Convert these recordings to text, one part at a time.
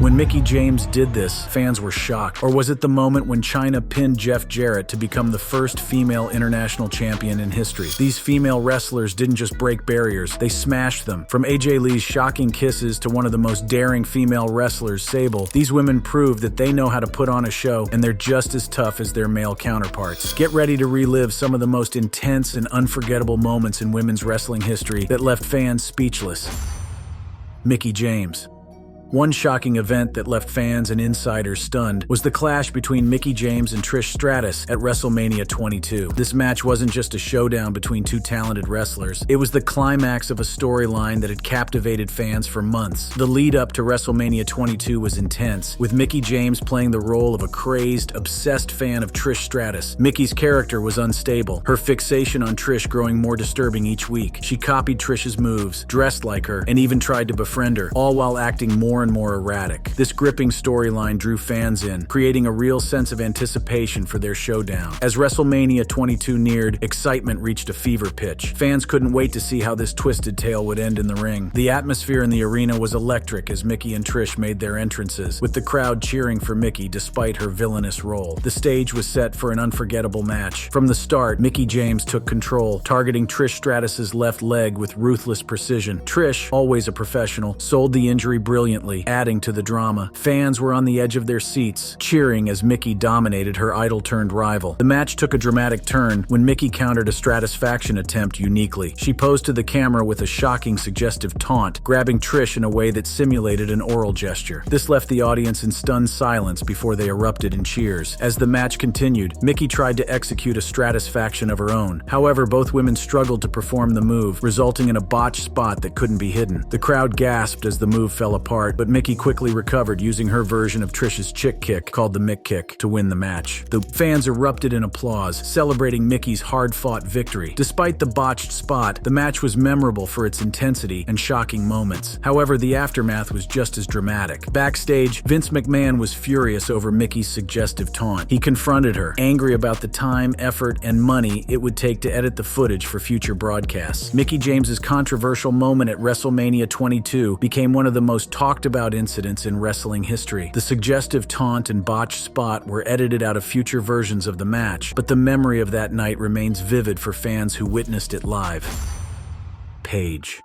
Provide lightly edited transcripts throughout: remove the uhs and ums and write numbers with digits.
When Mickie James did this, fans were shocked. Or was it the moment when Chyna pinned Jeff Jarrett to become the first female international champion in history? These female wrestlers didn't just break barriers, they smashed them. From AJ Lee's shocking kisses to one of the most daring female wrestlers, Sable, these women proved that they know how to put on a show, and they're just as tough as their male counterparts. Get ready to relive some of the most intense and unforgettable moments in women's wrestling history that left fans speechless. Mickie James. One shocking event that left fans and insiders stunned was the clash between Mickie James and Trish Stratus at WrestleMania 22. This match wasn't just a showdown between two talented wrestlers, it was the climax of a storyline that had captivated fans for months. The lead up to WrestleMania 22 was intense, with Mickie James playing the role of a crazed, obsessed fan of Trish Stratus. Mickie's character was unstable, her fixation on Trish growing more disturbing each week. She copied Trish's moves, dressed like her, and even tried to befriend her, all while acting more and more erratic. This gripping storyline drew fans in, creating a real sense of anticipation for their showdown. As WrestleMania 22 neared, excitement reached a fever pitch. Fans couldn't wait to see how this twisted tale would end in the ring. The atmosphere in the arena was electric as Mickie and Trish made their entrances, with the crowd cheering for Mickie despite her villainous role. The stage was set for an unforgettable match. From the start, Mickie James took control, targeting Trish Stratus's left leg with ruthless precision. Trish, always a professional, sold the injury brilliantly, adding to the drama. Fans were on the edge of their seats, cheering as Mickie dominated her idol-turned-rival. The match took a dramatic turn when Mickie countered a Stratusfaction attempt uniquely. She posed to the camera with a shocking, suggestive taunt, grabbing Trish in a way that simulated an oral gesture. This left the audience in stunned silence before they erupted in cheers. As the match continued, Mickie tried to execute a Stratusfaction of her own. However, both women struggled to perform the move, resulting in a botched spot that couldn't be hidden. The crowd gasped as the move fell apart, but Mickie quickly recovered using her version of Trish's chick kick, called the Mick Kick, to win the match. The fans erupted in applause, celebrating Mickie's hard-fought victory. Despite the botched spot, the match was memorable for its intensity and shocking moments. However, the aftermath was just as dramatic. Backstage, Vince McMahon was furious over Mickie's suggestive taunt. He confronted her, angry about the time, effort, and money it would take to edit the footage for future broadcasts. Mickie James's controversial moment at WrestleMania 22 became one of the most talked about incidents in wrestling history. The suggestive taunt and botched spot were edited out of future versions of the match, but the memory of that night remains vivid for fans who witnessed it live. Paige.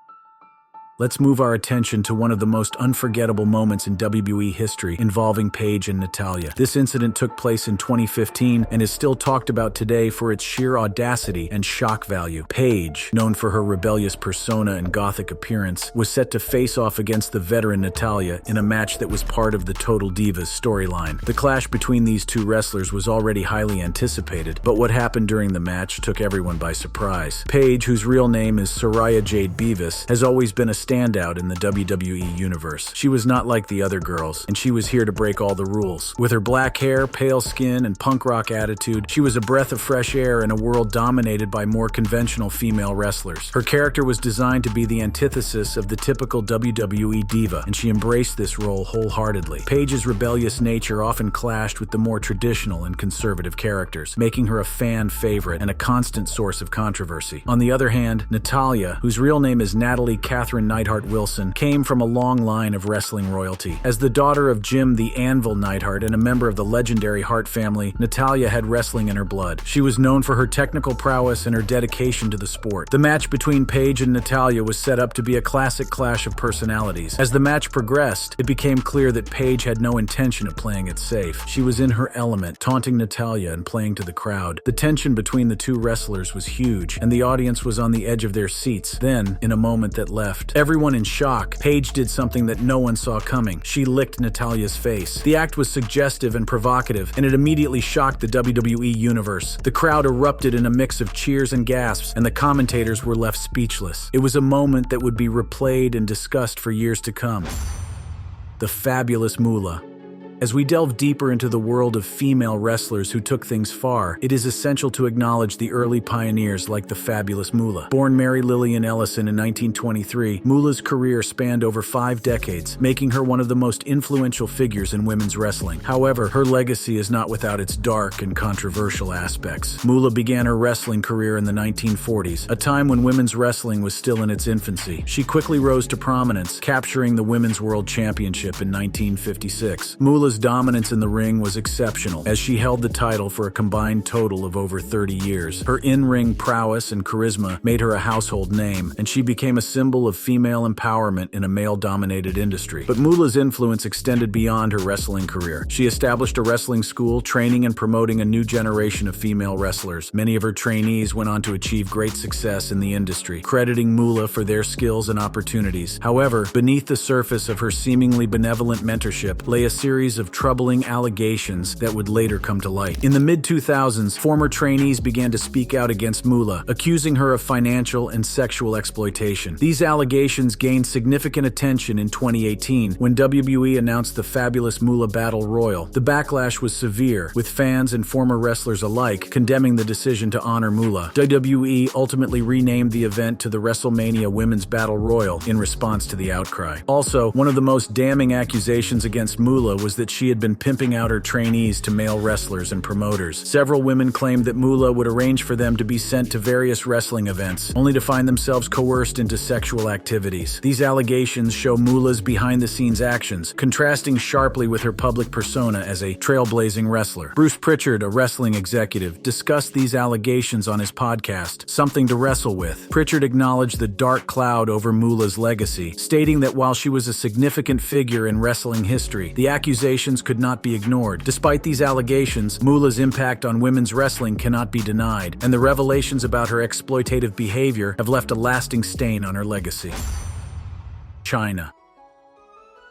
Let's move our attention to one of the most unforgettable moments in WWE history involving Paige and Natalya. This incident took place in 2015 and is still talked about today for its sheer audacity and shock value. Paige, known for her rebellious persona and gothic appearance, was set to face off against the veteran Natalya in a match that was part of the Total Divas storyline. The clash between these two wrestlers was already highly anticipated, but what happened during the match took everyone by surprise. Paige, whose real name is Soraya Jade Beavis, has always been a standout in the WWE universe. She was not like the other girls, and she was here to break all the rules. With her black hair, pale skin, and punk rock attitude, she was a breath of fresh air in a world dominated by more conventional female wrestlers. Her character was designed to be the antithesis of the typical WWE diva, and she embraced this role wholeheartedly. Paige's rebellious nature often clashed with the more traditional and conservative characters, making her a fan favorite and a constant source of controversy. On the other hand, Natalya, whose real name is Natalie Catherine Neidhart Wilson, came from a long line of wrestling royalty. As the daughter of Jim the Anvil Neidhart and a member of the legendary Hart family, Natalya had wrestling in her blood. She was known for her technical prowess and her dedication to the sport. The match between Paige and Natalya was set up to be a classic clash of personalities. As the match progressed, it became clear that Paige had no intention of playing it safe. She was in her element, taunting Natalya and playing to the crowd. The tension between the two wrestlers was huge, and the audience was on the edge of their seats. Then, in a moment that left everyone in shock, Paige did something that no one saw coming. She licked Natalya's face. The act was suggestive and provocative, and it immediately shocked the WWE universe. The crowd erupted in a mix of cheers and gasps, and the commentators were left speechless. It was a moment that would be replayed and discussed for years to come. The Fabulous Moolah. As we delve deeper into the world of female wrestlers who took things far, it is essential to acknowledge the early pioneers like the Fabulous Moolah. Born Mary Lillian Ellison in 1923, Moolah's career spanned over 5 decades, making her one of the most influential figures in women's wrestling. However, her legacy is not without its dark and controversial aspects. Moolah began her wrestling career in the 1940s, a time when women's wrestling was still in its infancy. She quickly rose to prominence, capturing the Women's World Championship in 1956. Moolah's dominance in the ring was exceptional, as she held the title for a combined total of over 30 years. Her in-ring prowess and charisma made her a household name, and she became a symbol of female empowerment in a male-dominated industry. But Moolah's influence extended beyond her wrestling career. She established a wrestling school, training and promoting a new generation of female wrestlers. Many of her trainees went on to achieve great success in the industry, crediting Moolah for their skills and opportunities. However, beneath the surface of her seemingly benevolent mentorship lay a series of troubling allegations that would later come to light. In the mid-2000s, former trainees began to speak out against Moolah, accusing her of financial and sexual exploitation. These allegations gained significant attention in 2018 when WWE announced the Fabulous Moolah Battle Royal. The backlash was severe, with fans and former wrestlers alike condemning the decision to honor Moolah. WWE ultimately renamed the event to the WrestleMania Women's Battle Royal in response to the outcry. Also, one of the most damning accusations against Moolah was that she had been pimping out her trainees to male wrestlers and promoters. Several women claimed that Moolah would arrange for them to be sent to various wrestling events, only to find themselves coerced into sexual activities. These allegations show Moolah's behind-the-scenes actions, contrasting sharply with her public persona as a trailblazing wrestler. Bruce Pritchard, a wrestling executive, discussed these allegations on his podcast, Something to Wrestle With. Pritchard acknowledged the dark cloud over Moolah's legacy, stating that while she was a significant figure in wrestling history, the accusations could not be ignored. Despite these allegations, Moolah's impact on women's wrestling cannot be denied, and the revelations about her exploitative behavior have left a lasting stain on her legacy. China.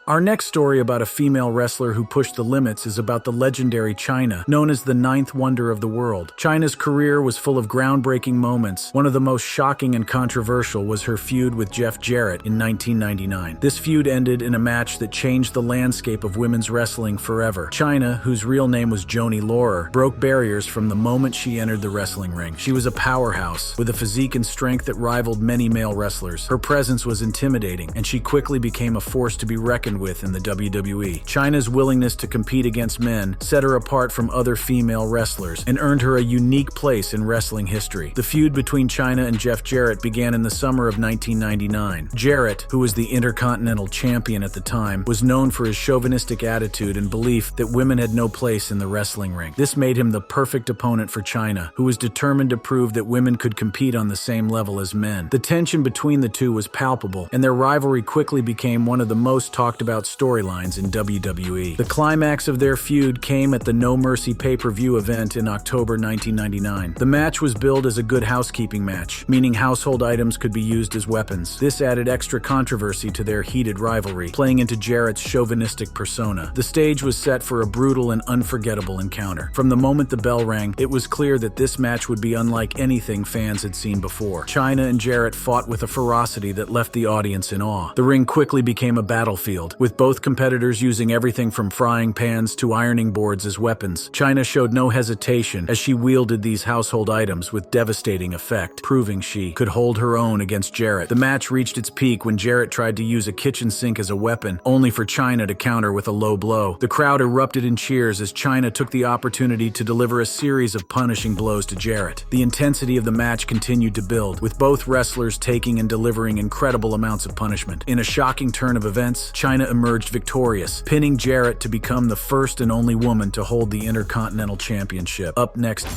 Our next story about a female wrestler who pushed the limits is about the legendary Chyna, known as the 9th wonder of the world. Chyna's career was full of groundbreaking moments. One of the most shocking and controversial was her feud with Jeff Jarrett in 1999. This feud ended in a match that changed the landscape of women's wrestling forever. Chyna, whose real name was Joanie Laurer, broke barriers from the moment she entered the wrestling ring. She was a powerhouse, with a physique and strength that rivaled many male wrestlers. Her presence was intimidating, and she quickly became a force to be reckoned with in the WWE. Chyna's willingness to compete against men set her apart from other female wrestlers and earned her a unique place in wrestling history. The feud between Chyna and Jeff Jarrett began in the summer of 1999. Jarrett, who was the Intercontinental Champion at the time, was known for his chauvinistic attitude and belief that women had no place in the wrestling ring. This made him the perfect opponent for Chyna, who was determined to prove that women could compete on the same level as men. The tension between the two was palpable, and their rivalry quickly became one of the most talked about storylines in WWE. The climax of their feud came at the No Mercy pay-per-view event in October 1999. The match was billed as a good housekeeping match, meaning household items could be used as weapons. This added extra controversy to their heated rivalry, playing into Jarrett's chauvinistic persona. The stage was set for a brutal and unforgettable encounter. From the moment the bell rang, it was clear that this match would be unlike anything fans had seen before. Chyna and Jarrett fought with a ferocity that left the audience in awe. The ring quickly became a battlefield, with both competitors using everything from frying pans to ironing boards as weapons. Chyna showed no hesitation as she wielded these household items with devastating effect, proving she could hold her own against Jarrett. The match reached its peak when Jarrett tried to use a kitchen sink as a weapon, only for Chyna to counter with a low blow. The crowd erupted in cheers as Chyna took the opportunity to deliver a series of punishing blows to Jarrett. The intensity of the match continued to build, with both wrestlers taking and delivering incredible amounts of punishment. In a shocking turn of events, Chyna emerged victorious, pinning Jarrett to become the first and only woman to hold the Intercontinental Championship. Up next,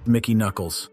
Mickey Knuckles.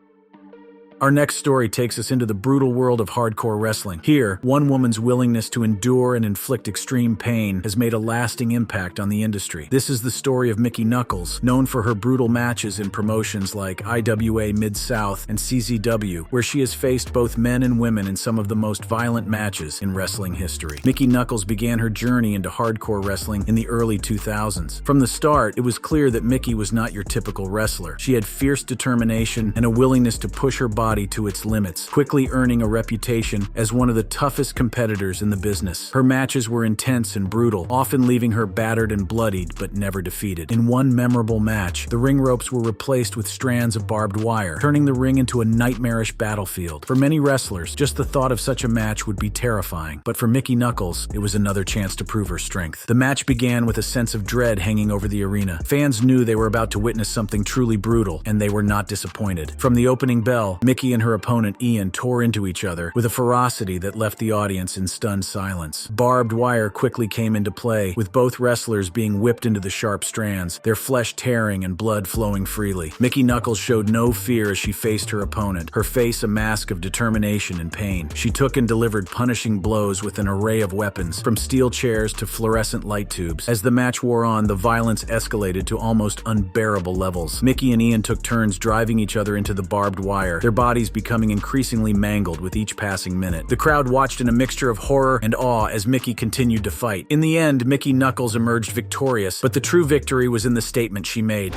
Our next story takes us into the brutal world of hardcore wrestling. Here, one woman's willingness to endure and inflict extreme pain has made a lasting impact on the industry. This is the story of Mickey Knuckles, known for her brutal matches in promotions like IWA Mid-South and CZW, where she has faced both men and women in some of the most violent matches in wrestling history. Mickey Knuckles began her journey into hardcore wrestling in the early 2000s. From the start, it was clear that Mickey was not your typical wrestler. She had fierce determination and a willingness to push her body body to its limits, quickly earning a reputation as one of the toughest competitors in the business. Her matches were intense and brutal, often leaving her battered and bloodied but never defeated. In one memorable match, the ring ropes were replaced with strands of barbed wire, turning the ring into a nightmarish battlefield. For many wrestlers, just the thought of such a match would be terrifying, but for Mickie Knuckles, it was another chance to prove her strength. The match began with a sense of dread hanging over the arena. Fans knew they were about to witness something truly brutal, and they were not disappointed. From the opening bell, Mickie and her opponent Ian tore into each other with a ferocity that left the audience in stunned silence. Barbed wire quickly came into play, with both wrestlers being whipped into the sharp strands, their flesh tearing and blood flowing freely. Mickie Knuckles showed no fear as she faced her opponent, her face a mask of determination and pain. She took and delivered punishing blows with an array of weapons, from steel chairs to fluorescent light tubes. As the match wore on, the violence escalated to almost unbearable levels. Mickie and Ian took turns driving each other into the barbed wire, their bodies becoming increasingly mangled with each passing minute. The crowd watched in a mixture of horror and awe as Mickie continued to fight. In the end, Mickie Knuckles emerged victorious, but the true victory was in the statement she made.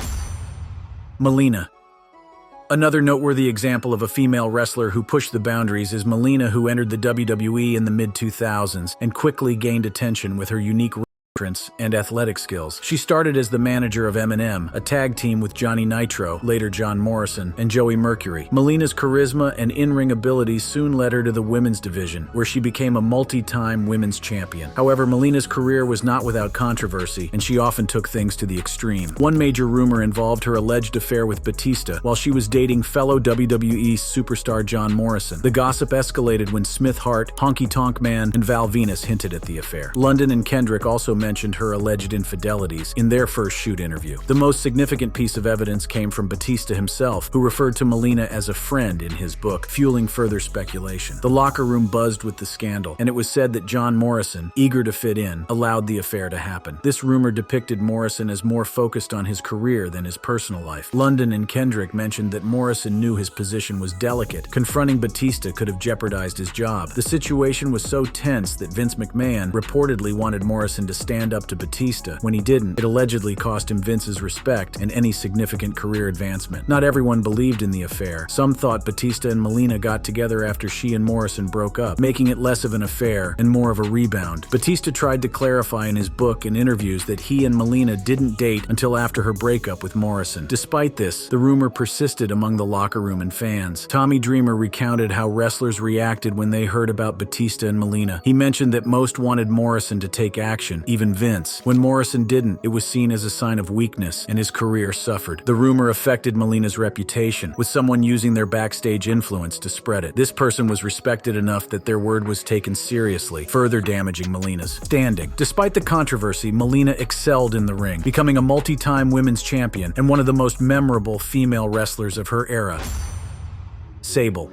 Melina. Another noteworthy example of a female wrestler who pushed the boundaries is Melina, who entered the WWE in the mid-2000s and quickly gained attention with her unique entrance and athletic skills. She started as the manager of Eminem, a tag team with Johnny Nitro, later John Morrison, and Joey Mercury. Melina's charisma and in-ring abilities soon led her to the women's division, where she became a multi-time women's champion. However, Melina's career was not without controversy, and she often took things to the extreme. One major rumor involved her alleged affair with Batista while she was dating fellow WWE superstar John Morrison. The gossip escalated when Smith Hart, Honky Tonk Man, and Val Venus hinted at the affair. London and Kendrick also mentioned her alleged infidelities in their first shoot interview. The most significant piece of evidence came from Batista himself, who referred to Melina as a friend in his book, fueling further speculation. The locker room buzzed with the scandal, and it was said that John Morrison, eager to fit in, allowed the affair to happen. This rumor depicted Morrison as more focused on his career than his personal life. London and Kendrick mentioned that Morrison knew his position was delicate. Confronting Batista could have jeopardized his job. The situation was so tense that Vince McMahon reportedly wanted Morrison to stand up to Batista. When he didn't, it allegedly cost him Vince's respect and any significant career advancement. Not everyone believed in the affair. Some thought Batista and Melina got together after she and Morrison broke up, making it less of an affair and more of a rebound. Batista tried to clarify in his book and interviews that he and Melina didn't date until after her breakup with Morrison. Despite this, the rumor persisted among the locker room and fans. Tommy Dreamer recounted how wrestlers reacted when they heard about Batista and Melina. He mentioned that most wanted Morrison to take action, even Vince. When Morrison didn't, it was seen as a sign of weakness, and his career suffered. The rumor affected Melina's reputation, with someone using their backstage influence to spread it. This person was respected enough that their word was taken seriously, further damaging Melina's standing. Despite the controversy, Melina excelled in the ring, becoming a multi-time women's champion and one of the most memorable female wrestlers of her era. Sable.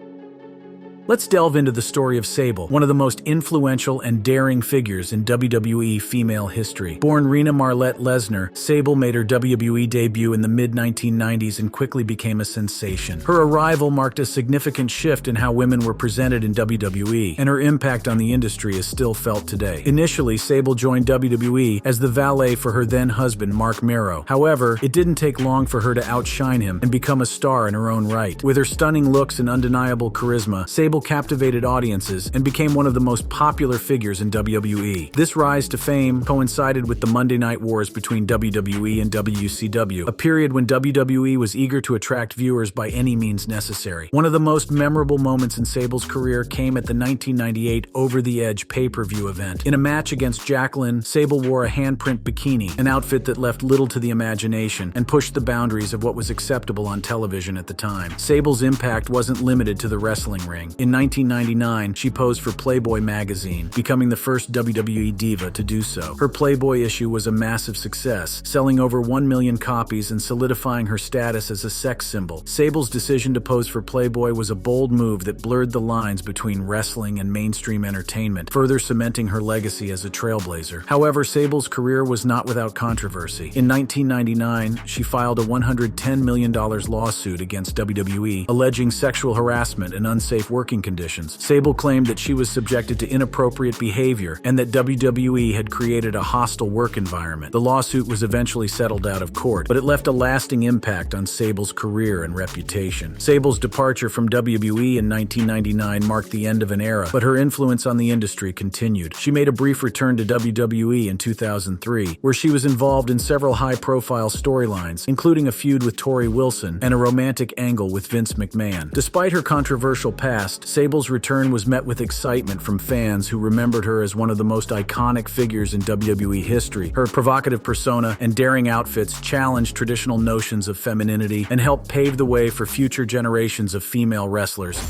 Let's delve into the story of Sable, one of the most influential and daring figures in WWE female history. Born Rena Marlette Lesnar, Sable made her WWE debut in the mid-1990s and quickly became a sensation. Her arrival marked a significant shift in how women were presented in WWE, and her impact on the industry is still felt today. Initially, Sable joined WWE as the valet for her then-husband, Mark Mero. However, it didn't take long for her to outshine him and become a star in her own right. With her stunning looks and undeniable charisma, Sable captivated audiences and became one of the most popular figures in WWE. This rise to fame coincided with the Monday Night Wars between WWE and WCW, a period when WWE was eager to attract viewers by any means necessary. One of the most memorable moments in Sable's career came at the 1998 Over the Edge pay-per-view event. In a match against Jacqueline, Sable wore a handprint bikini, an outfit that left little to the imagination and pushed the boundaries of what was acceptable on television at the time. Sable's impact wasn't limited to the wrestling ring. In 1999, she posed for Playboy magazine, becoming the first WWE diva to do so. Her Playboy issue was a massive success, selling over 1 million copies and solidifying her status as a sex symbol. Sable's decision to pose for Playboy was a bold move that blurred the lines between wrestling and mainstream entertainment, further cementing her legacy as a trailblazer. However, Sable's career was not without controversy. In 1999, she filed a $110 million lawsuit against WWE, alleging sexual harassment and unsafe working working conditions. Sable claimed that she was subjected to inappropriate behavior and that WWE had created a hostile work environment. The lawsuit was eventually settled out of court, but it left a lasting impact on Sable's career and reputation. Sable's departure from WWE in 1999 marked the end of an era, but her influence on the industry continued. She made a brief return to WWE in 2003, where she was involved in several high-profile storylines, including a feud with Tori Wilson and a romantic angle with Vince McMahon. Despite her controversial past, Sable's return was met with excitement from fans who remembered her as one of the most iconic figures in WWE history. Her provocative persona and daring outfits challenged traditional notions of femininity and helped pave the way for future generations of female wrestlers.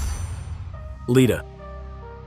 Lita.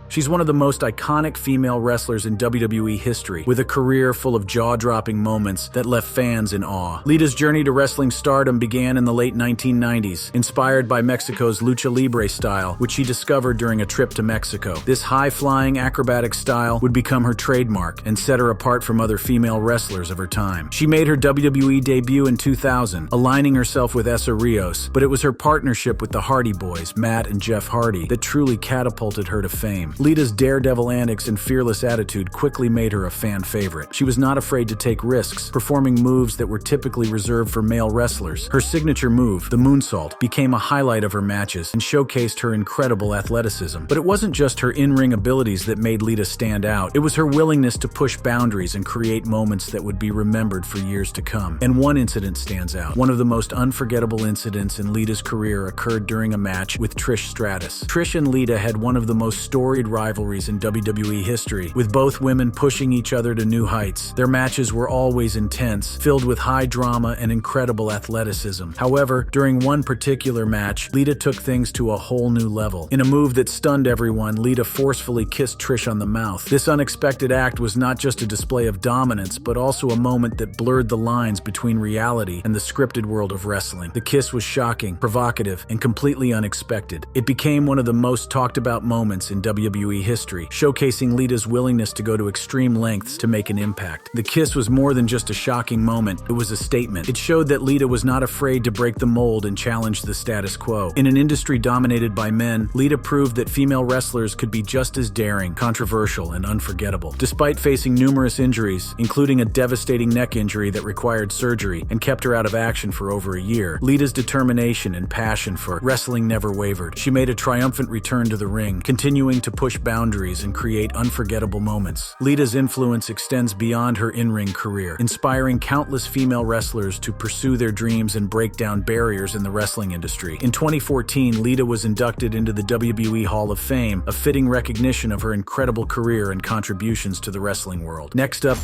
She's one of the most iconic female wrestlers in WWE history, with a career full of jaw-dropping moments that left fans in awe. Lita's journey to wrestling stardom began in the late 1990s, inspired by Mexico's lucha libre style, which she discovered during a trip to Mexico. This high-flying, acrobatic style would become her trademark and set her apart from other female wrestlers of her time. She made her WWE debut in 2000, aligning herself with Essa Rios, but it was her partnership with the Hardy Boys, Matt and Jeff Hardy, that truly catapulted her to fame. Lita's daredevil antics and fearless attitude quickly made her a fan favorite. She was not afraid to take risks, performing moves that were typically reserved for male wrestlers. Her signature move, the moonsault, became a highlight of her matches and showcased her incredible athleticism. But it wasn't just her in-ring abilities that made Lita stand out. It was her willingness to push boundaries and create moments that would be remembered for years to come. And one incident stands out. One of the most unforgettable incidents in Lita's career occurred during a match with Trish Stratus. Trish and Lita had one of the most storied rivalries in WWE history, with both women pushing each other to new heights. Their matches were always intense, filled with high drama and incredible athleticism. However, during one particular match, Lita took things to a whole new level. In a move that stunned everyone, Lita forcefully kissed Trish on the mouth. This unexpected act was not just a display of dominance, but also a moment that blurred the lines between reality and the scripted world of wrestling. The kiss was shocking, provocative, and completely unexpected. It became one of the most talked about moments in WWE history, showcasing Lita's willingness to go to extreme lengths to make an impact. The kiss was more than just a shocking moment, it was a statement. It showed that Lita was not afraid to break the mold and challenge the status quo. In an industry dominated by men, Lita proved that female wrestlers could be just as daring, controversial, and unforgettable. Despite facing numerous injuries, including a devastating neck injury that required surgery and kept her out of action for over a year, Lita's determination and passion for wrestling never wavered. She made a triumphant return to the ring, continuing to push boundaries and create unforgettable moments. Lita's influence extends beyond her in-ring career, inspiring countless female wrestlers to pursue their dreams and break down barriers in the wrestling industry. In 2014, Lita was inducted into the WWE Hall of Fame, a fitting recognition of her incredible career and contributions to the wrestling world. Next up,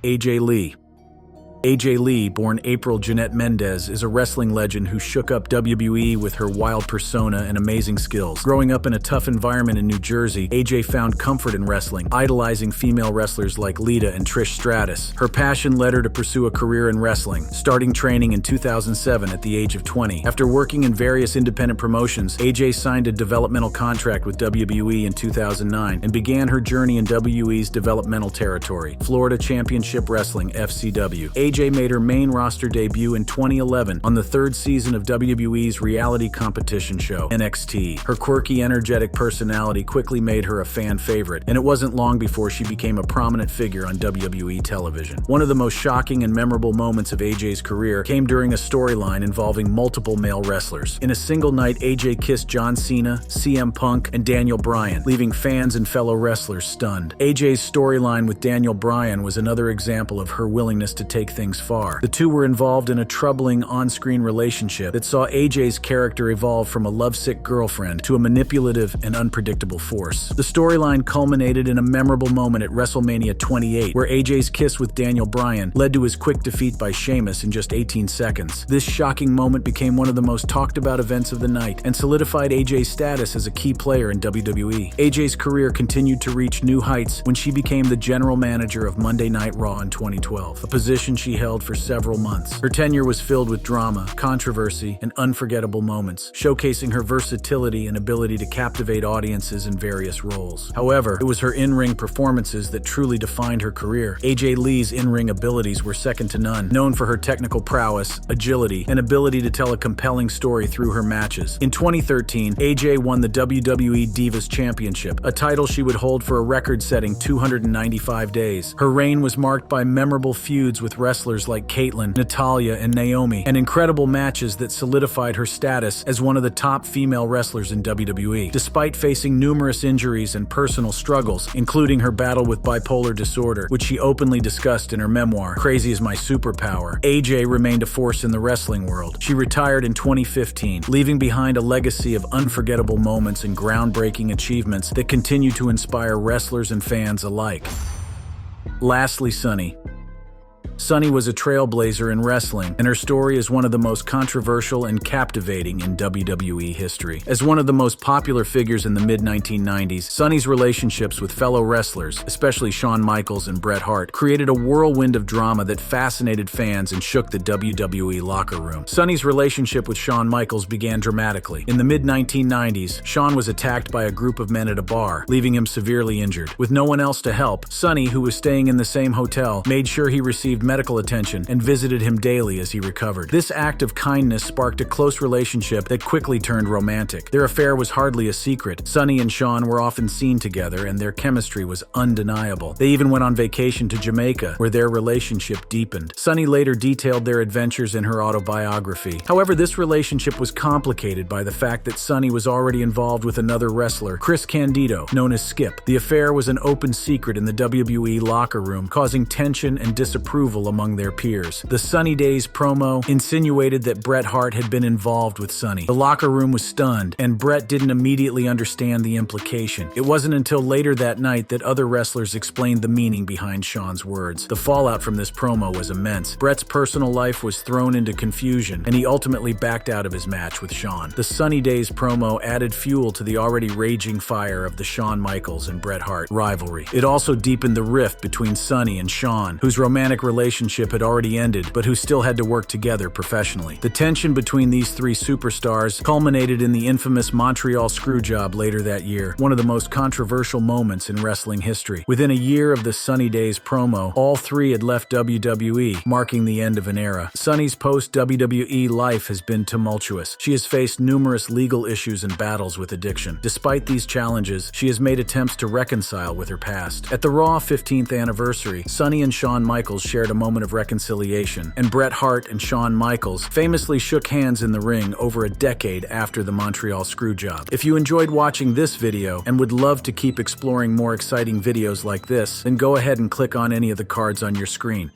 AJ Lee. AJ Lee, born April Jeanette Mendez, is a wrestling legend who shook up WWE with her wild persona and amazing skills. Growing up in a tough environment in New Jersey, AJ found comfort in wrestling, idolizing female wrestlers like Lita and Trish Stratus. Her passion led her to pursue a career in wrestling, starting training in 2007 at the age of 20. After working in various independent promotions, AJ signed a developmental contract with WWE in 2009 and began her journey in WWE's developmental territory, Florida Championship Wrestling, FCW. AJ made her main roster debut in 2011 on the third season of WWE's reality competition show, NXT. Her quirky, energetic personality quickly made her a fan favorite, and it wasn't long before she became a prominent figure on WWE television. One of the most shocking and memorable moments of AJ's career came during a storyline involving multiple male wrestlers. In a single night, AJ kissed John Cena, CM Punk, and Daniel Bryan, leaving fans and fellow wrestlers stunned. AJ's storyline with Daniel Bryan was another example of her willingness to take things far. The two were involved in a troubling on-screen relationship that saw AJ's character evolve from a lovesick girlfriend to a manipulative and unpredictable force. The storyline culminated in a memorable moment at WrestleMania 28, where AJ's kiss with Daniel Bryan led to his quick defeat by Sheamus in just 18 seconds. This shocking moment became one of the most talked about events of the night and solidified AJ's status as a key player in WWE. AJ's career continued to reach new heights when she became the general manager of Monday Night Raw in 2012, a position she she held for several months. Her tenure was filled with drama, controversy, and unforgettable moments, showcasing her versatility and ability to captivate audiences in various roles. However, it was her in-ring performances that truly defined her career. AJ Lee's in-ring abilities were second to none, known for her technical prowess, agility, and ability to tell a compelling story through her matches. In 2013, AJ won the WWE Divas Championship, a title she would hold for a record-setting 295 days. Her reign was marked by memorable feuds with wrestlers like Caitlyn, Natalya, and Naomi, and incredible matches that solidified her status as one of the top female wrestlers in WWE. Despite facing numerous injuries and personal struggles, including her battle with bipolar disorder, which she openly discussed in her memoir, Crazy is My Superpower, AJ remained a force in the wrestling world. She retired in 2015, leaving behind a legacy of unforgettable moments and groundbreaking achievements that continue to inspire wrestlers and fans alike. Lastly, Sunny. Sunny was a trailblazer in wrestling, and her story is one of the most controversial and captivating in WWE history. As one of the most popular figures in the mid-1990s, Sunny's relationships with fellow wrestlers, especially Shawn Michaels and Bret Hart, created a whirlwind of drama that fascinated fans and shook the WWE locker room. Sunny's relationship with Shawn Michaels began dramatically. In the mid-1990s, Shawn was attacked by a group of men at a bar, leaving him severely injured. With no one else to help, Sunny, who was staying in the same hotel, made sure he received medical attention and visited him daily as he recovered. This act of kindness sparked a close relationship that quickly turned romantic. Their affair was hardly a secret. Sunny and Shawn were often seen together, and their chemistry was undeniable. They even went on vacation to Jamaica, where their relationship deepened. Sunny later detailed their adventures in her autobiography. However, this relationship was complicated by the fact that Sunny was already involved with another wrestler, Chris Candido, known as Skip. The affair was an open secret in the WWE locker room, causing tension and disapproval among their peers. The Sunny Days promo insinuated that Bret Hart had been involved with Sunny. The locker room was stunned, and Bret didn't immediately understand the implication. It wasn't until later that night that other wrestlers explained the meaning behind Shawn's words. The fallout from this promo was immense. Bret's personal life was thrown into confusion, and he ultimately backed out of his match with Shawn. The Sunny Days promo added fuel to the already raging fire of the Shawn Michaels and Bret Hart rivalry. It also deepened the rift between Sunny and Shawn, whose romantic relationship had already ended, but who still had to work together professionally. The tension between these three superstars culminated in the infamous Montreal Screwjob later that year, one of the most controversial moments in wrestling history. Within a year of the Sunny Days promo, all three had left WWE, marking the end of an era. Sunny's post-WWE life has been tumultuous. She has faced numerous legal issues and battles with addiction. Despite these challenges, she has made attempts to reconcile with her past. At the Raw 15th anniversary, Sunny and Shawn Michaels shared a moment of reconciliation, and Bret Hart and Shawn Michaels famously shook hands in the ring over a decade after the Montreal Screwjob. If you enjoyed watching this video and would love to keep exploring more exciting videos like this, then go ahead and click on any of the cards on your screen.